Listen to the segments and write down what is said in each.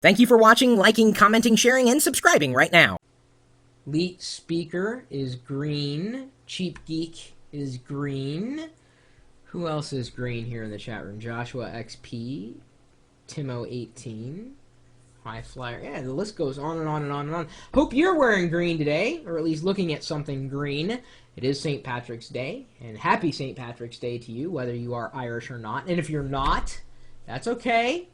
Thank you for watching, liking, commenting, sharing, and subscribing right now. Elite Speaker is green. Cheap Geek is green. Who else is green here in the chat room? Joshua XP, Timo18, High Flyer. Yeah, the list goes on and on and on and on. Hope you're wearing green today, or at least looking at something green. It is St. Patrick's Day, and happy St. Patrick's Day to you, whether you are Irish or not. And if you're not, that's okay.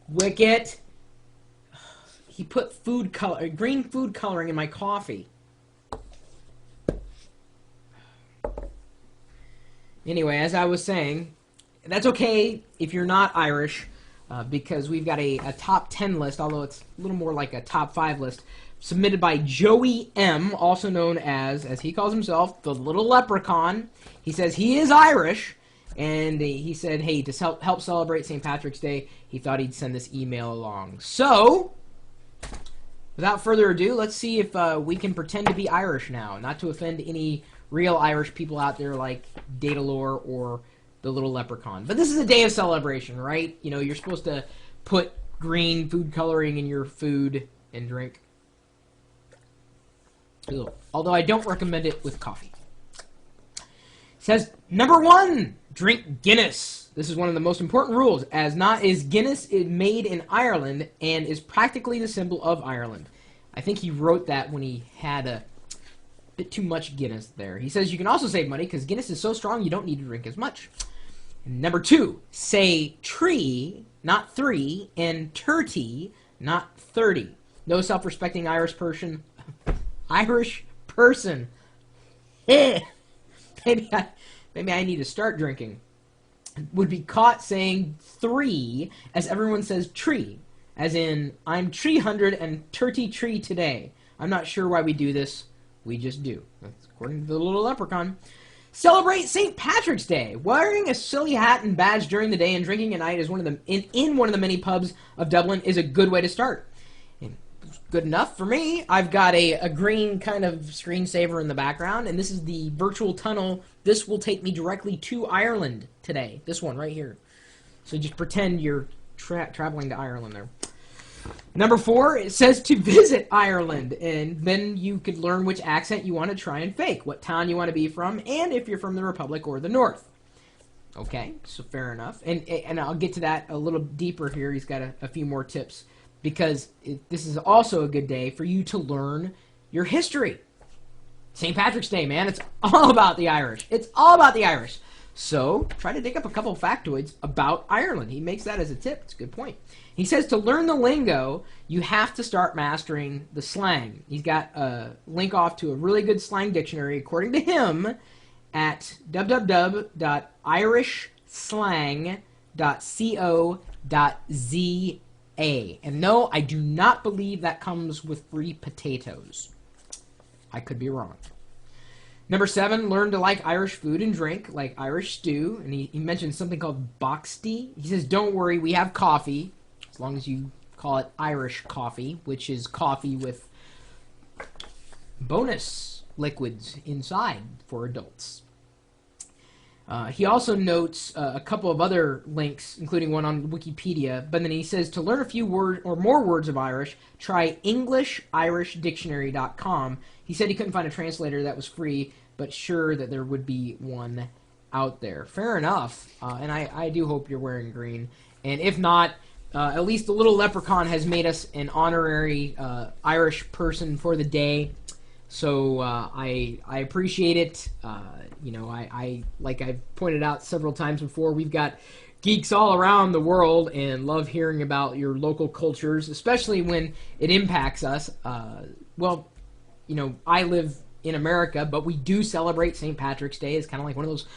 Wicket. He put green food coloring in my coffee. Anyway, as I was saying, that's okay if you're not Irish, because we've got a top 10 list, although it's a little more like a top 5 list, submitted by Joey M., also known as he calls himself, the Little Leprechaun. He says he is Irish, and he said, hey, to help celebrate St. Patrick's Day, he thought he'd send this email along. So, without further ado, let's see if we can pretend to be Irish now, not to offend any real Irish people out there like Datalore or the Little Leprechaun. But this is a day of celebration, right? You know, you're supposed to put green food coloring in your food and drink. Although I don't recommend it with coffee. It says, number 1, drink Guinness. This is one of the most important rules, as Guinness is made in Ireland and is practically the symbol of Ireland. I think he wrote that when he had a bit too much Guinness there. He says you can also save money because Guinness is so strong you don't need to drink as much. And number 2, say tree, not 3, and 30, not 30. No self-respecting Irish person. Maybe I need to start drinking. Would be caught saying 3 as everyone says tree, as in I'm 330 tree today. I'm not sure why we do this. We just do. That's according to the Little Leprechaun. Celebrate St. Patrick's Day. Wearing a silly hat and badge during the day and drinking at night is in one of the many pubs of Dublin is a good way to start. And good enough for me. I've got a green kind of screensaver in the background, and this is the virtual tunnel. This will take me directly to Ireland today. This one right here. So just pretend you're traveling to Ireland there. Number 4, it says to visit Ireland, and then you could learn which accent you want to try and fake, what town you want to be from, and if you're from the Republic or the North. Okay, so fair enough. And I'll get to that a little deeper here. He's got a few more tips, because this is also a good day for you to learn your history. St. Patrick's Day, man. It's all about the Irish. It's all about the Irish. So try to dig up a couple factoids about Ireland. He makes that as a tip. It's a good point. He says to learn the lingo, you have to start mastering the slang. He's got a link off to a really good slang dictionary, according to him, at www.irishtslang.co.za. And no, I do not believe that comes with free potatoes. I could be wrong. Number 7, learn to like Irish food and drink, like Irish stew. And he mentioned something called boxty. He says, don't worry, we have coffee, as long as you call it Irish coffee, which is coffee with bonus liquids inside for adults. He also notes a couple of other links, including one on Wikipedia, but then he says to learn a few words or more words of Irish, try EnglishIrishDictionary.com. He said he couldn't find a translator that was free, but sure that there would be one out there. Fair enough, and I do hope you're wearing green. And if not, at least the Little Leprechaun has made us an honorary Irish person for the day. So I appreciate it. You know, I like I've pointed out several times before, we've got geeks all around the world and love hearing about your local cultures, especially when it impacts us. Well, you know, I live in America, but we do celebrate St. Patrick's Day. It's kind of like one of those,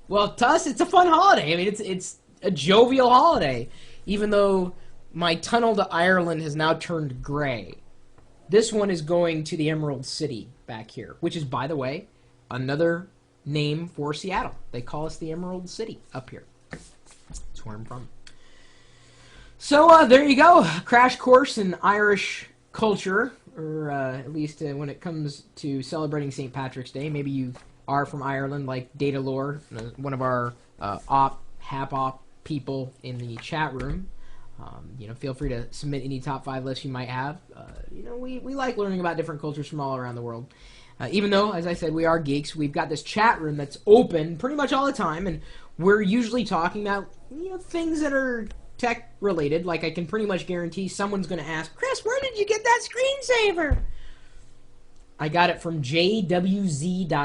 well, to us, it's a fun holiday. I mean, it's a jovial holiday, even though my tunnel to Ireland has now turned gray. This one is going to the Emerald City back here, which is, by the way, another name for Seattle. They call us the Emerald City up here. That's where I'm from. So there you go. Crash course in Irish culture, or at least when it comes to celebrating St. Patrick's Day. Maybe you are from Ireland, like Datalore, one of our hap-op people in the chat room. Feel free to submit any top 5 lists you might have. We like learning about different cultures from all around the world. Even though, as I said, we are geeks, we've got this chat room that's open pretty much all the time, and we're usually talking about things that are tech related. Like, I can pretty much guarantee someone's going to ask, Chris, where did you get that screensaver? I got it from jwz.org.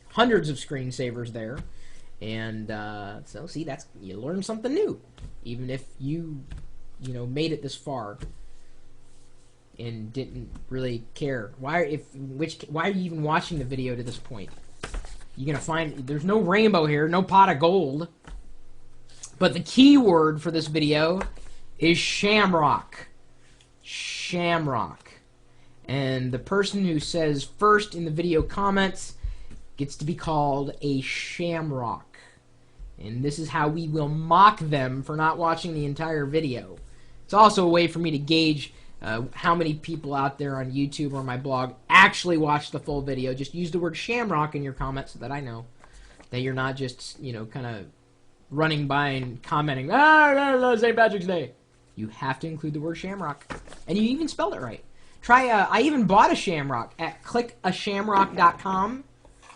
Hundreds of screensavers there. And so, see, you learn something new, even if you made it this far and didn't really care. Why are you even watching the video to this point? You're gonna find there's no rainbow here, no pot of gold. But the key word for this video is shamrock. Shamrock. And the person who says first in the video comments gets to be called a shamrock. And this is how we will mock them for not watching the entire video. It's also a way for me to gauge how many people out there on YouTube or my blog actually watch the full video. Just use the word shamrock in your comments so that I know that you're not just, kind of running by and commenting, St. Patrick's Day. You have to include the word shamrock. And you even spelled it right. I even bought a shamrock at clickashamrock.com.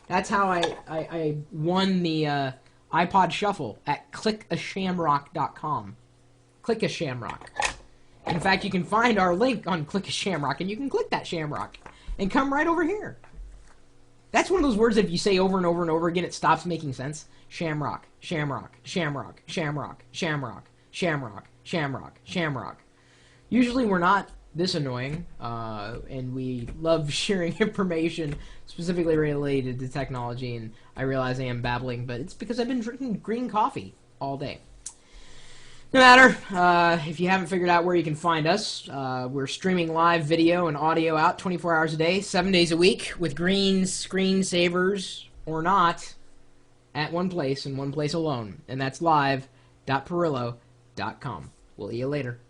That's how I won the iPod Shuffle, at clickashamrock.com. Click a Shamrock. In fact, you can find our link on Click a Shamrock, and you can click that Shamrock and come right over here. That's one of those words that if you say over and over and over again, it stops making sense. Shamrock, shamrock, shamrock, shamrock, shamrock, shamrock, shamrock, shamrock. Usually we're not this annoying, and we love sharing information specifically related to technology, and I realize I am babbling, but it's because I've been drinking green coffee all day. No matter, if you haven't figured out where you can find us, we're streaming live video and audio out 24 hours a day, 7 days a week, with green screensavers or not, at one place and one place alone, and that's live.pirillo.com. We'll see you later.